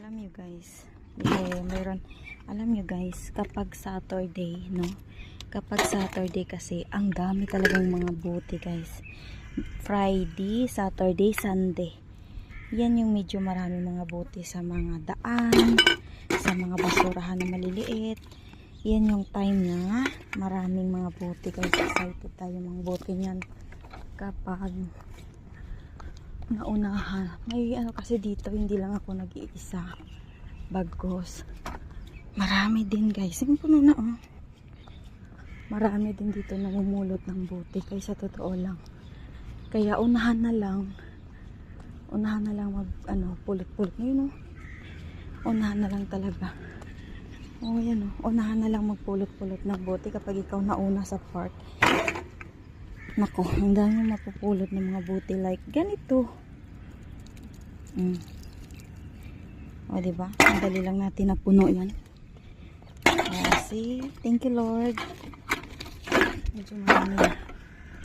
Alam nyo guys, kapag Saturday, no? Kapag Saturday kasi, ang dami talagang mga buti guys. Friday, Saturday, Sunday. Yan yung medyo marami mga buti sa mga daan, sa mga basurahan na maliliit. Yan yung time na maraming mga buti guys. Excited tayo mga buti niyan. Kapag naunahan. May ano kasi dito, hindi lang ako nag-iisa. Bagos. Marami din guys. Yung puno na oh. Marami din dito namumulot ng buti. Kaya sa totoo lang. Kaya unahan na lang mag pulot-pulot. Ngayon oh. Unahan na lang talaga. Oh yan oh. Unahan na lang magpulot-pulot ng buti kapag ikaw nauna sa park. Nako, ang dami mapupulot ng mga buti like ganito. O, diba? Ang dali lang natin na puno yan. See? Thank you, Lord. Medyo marami.